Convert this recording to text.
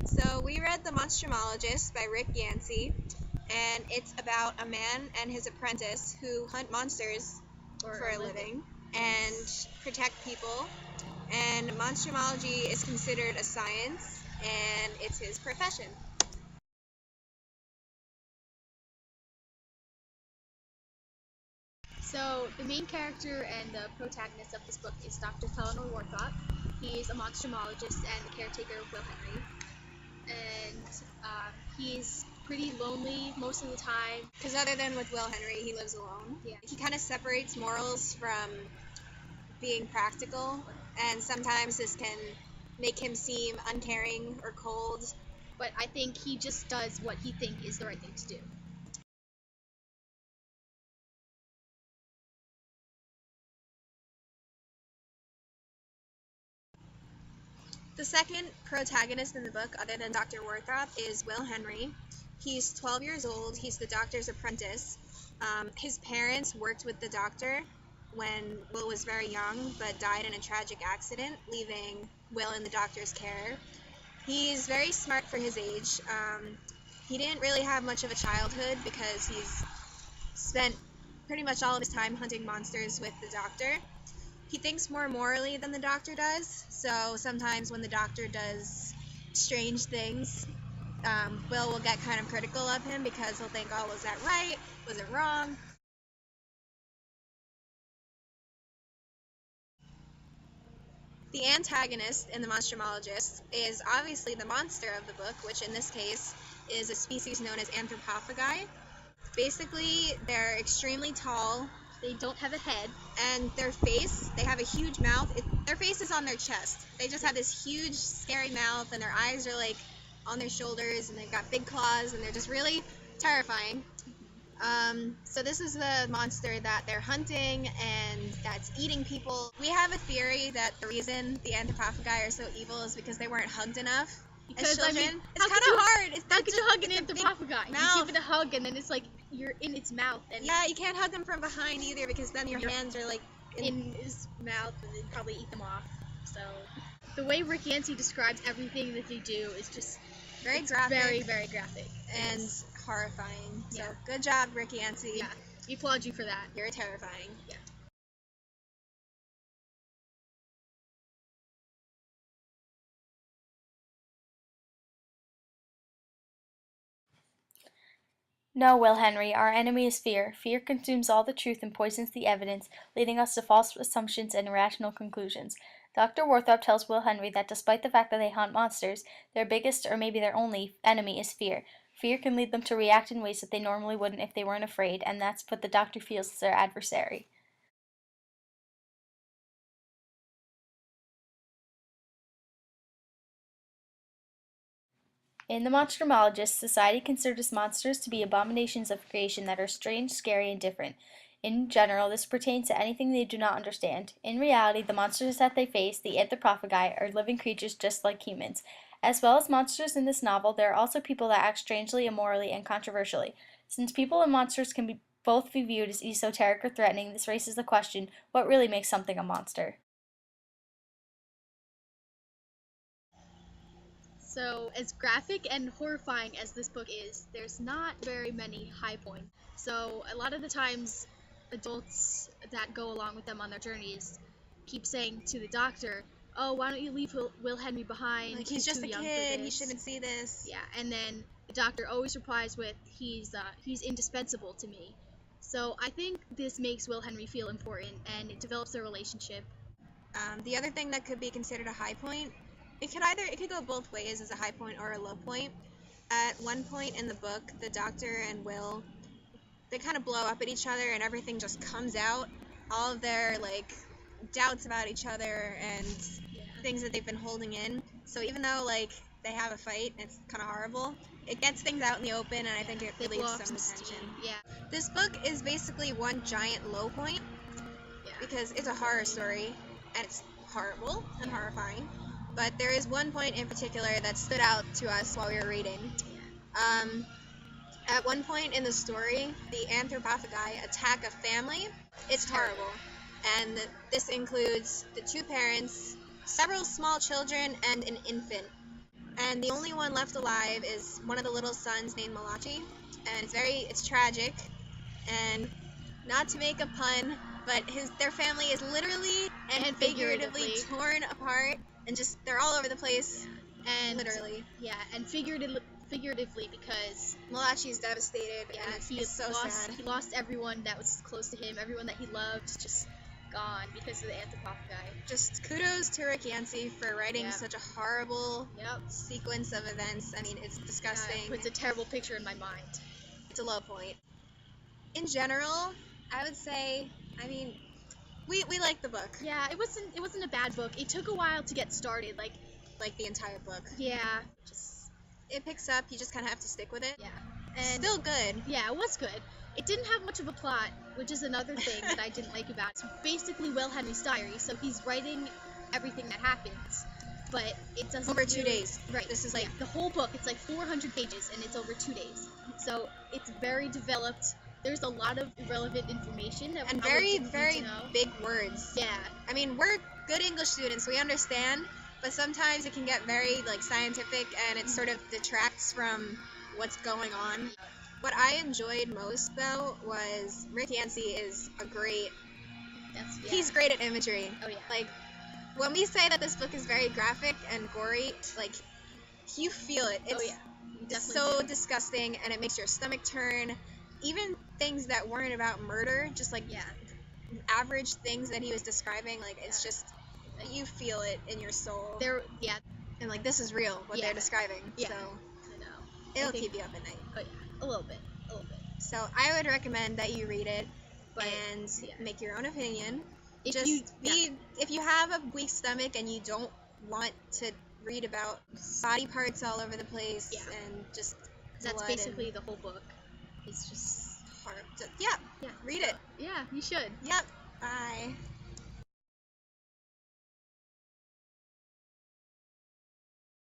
So we read The Monstrumologist by Rick Yancey, and it's about a man and his apprentice who hunt monsters for a living and protect people. And monstrumology is considered a science, and it's his profession. So the main character and the protagonist of this book is Dr. Theodore Warthop. He's a monstrumologist and the caretaker of Will Henry. And he's pretty lonely most of the time. Because other than with Will Henry, he lives alone. Yeah. He kind of separates morals from being practical, and sometimes this can make him seem uncaring or cold. But I think he just does what he thinks is the right thing to do. The second protagonist in the book, other than Dr. Warthop, is Will Henry. He's 12 years old. He's the doctor's apprentice. His parents worked with the doctor when Will was very young, but died in a tragic accident, leaving Will in the doctor's care. He's very smart for his age. He didn't really have much of a childhood because he's spent pretty much all of his time hunting monsters with the doctor. He thinks more morally than the doctor does, so sometimes when the doctor does strange things, Will will get kind of critical of him because he'll think, oh, was that right? Was it wrong? The antagonist in The Monstrumologist is obviously the monster of the book, which in this case is a species known as anthropophagi. Basically, they're extremely tall. They don't have a head. And their face, they have a huge mouth. Their face is on their chest. They just have this huge, scary mouth, and their eyes are like on their shoulders, and they've got big claws, and they're just really terrifying. So this is the monster that they're hunting, and that's eating people. We have a theory that the reason the anthropophagi are so evil is because they weren't hugged enough as children. I mean, it's kind of hard. How could you hug an anthropophagi? You give it a hug, and then it's like you're in its mouth. And yeah, you can't hug them from behind either, because then your hands are like in his mouth, and they'd probably eat them off. So the way Rick Yancey describes everything that they do is just very graphic. Very, very graphic. And horrifying. Yeah. So good job, Rick Yancey. Yeah, we applaud you for that. You're terrifying. Yeah. No, Will Henry, our enemy is fear. Fear consumes all the truth and poisons the evidence, leading us to false assumptions and irrational conclusions. Dr. Warthop tells Will Henry that despite the fact that they hunt monsters, their biggest, or maybe their only, enemy is fear. Fear can lead them to react in ways that they normally wouldn't if they weren't afraid, and that's what the doctor feels is their adversary. In The Monstrumologist, society considers monsters to be abominations of creation that are strange, scary, and different. In general, this pertains to anything they do not understand. In reality, the monsters that they face, the anthropophagi, are living creatures just like humans. As well as monsters in this novel, there are also people that act strangely, immorally, and controversially. Since people and monsters can both be viewed as esoteric or threatening, this raises the question, what really makes something a monster? So, as graphic and horrifying as this book is, there's not very many high points. So, a lot of the times, adults that go along with them on their journeys keep saying to the doctor, oh, why don't you leave Will Henry behind? Like, he's just a kid, he shouldn't see this. Yeah, and then the doctor always replies with, he's indispensable to me. So, I think this makes Will Henry feel important, and it develops their relationship. The other thing that could be considered a high point, it could go both ways as a high point or a low point. At one point in the book, the doctor and Will, they kind of blow up at each other and everything just comes out. All of their doubts about each other and things that they've been holding in. So even though they have a fight, it's kind of horrible, it gets things out in the open, and I think it relieves some tension. Yeah. This book is basically one giant low point because it's a horror story and it's horrible and horrifying. But there is one point in particular that stood out to us while we were reading. At one point in the story, the anthropophagi attack a family. It's horrible. And this includes the two parents, several small children, and an infant. and the only one left alive is one of the little sons named Malachi, and it's tragic, and not to make a pun, but their family is literally and figuratively torn apart, and just they're all over the place, and literally. Yeah, and figuratively because Malachi is devastated, yeah, and it's so sad. He lost everyone that was close to him, everyone that he loved, just gone because of the anthropophagi. Just kudos to Rick Yancey for writing such a horrible sequence of events. I mean, it's disgusting. It puts a terrible picture in my mind. It's a low point. In general, I would say, I mean, we like the book. Yeah, it wasn't a bad book. It took a while to get started, like the entire book. Yeah, it picks up. You just kind of have to stick with it. Yeah, and still good. Yeah, it was good. It didn't have much of a plot, which is another thing that I didn't like about it. It's basically Will Henry's diary, so he's writing everything that happens, but it doesn't over 2 days. Right. This is like the whole book. It's like 400 pages, and it's over 2 days. So it's very developed. There's a lot of irrelevant information that and very big words. Yeah. I mean, we're good English students. We understand, but sometimes it can get very scientific, and it sort of detracts from what's going on. What I enjoyed most, though, was Rick Yancey is he's great at imagery. Oh, yeah. Like, when we say that this book is very graphic and gory, you feel it. It's so disgusting, and it makes your stomach turn. Even things that weren't about murder, just average things that he was describing, it's just, you feel it in your soul. And this is real, what they're describing. Yeah. So, I know. It'll keep you up at night. Oh, yeah. A little bit. So I would recommend that you read it and make your own opinion. If you have a weak stomach and you don't want to read about body parts all over the place and just that's basically the whole book. It's just hard. Read it. Yeah, you should. Yep. Bye.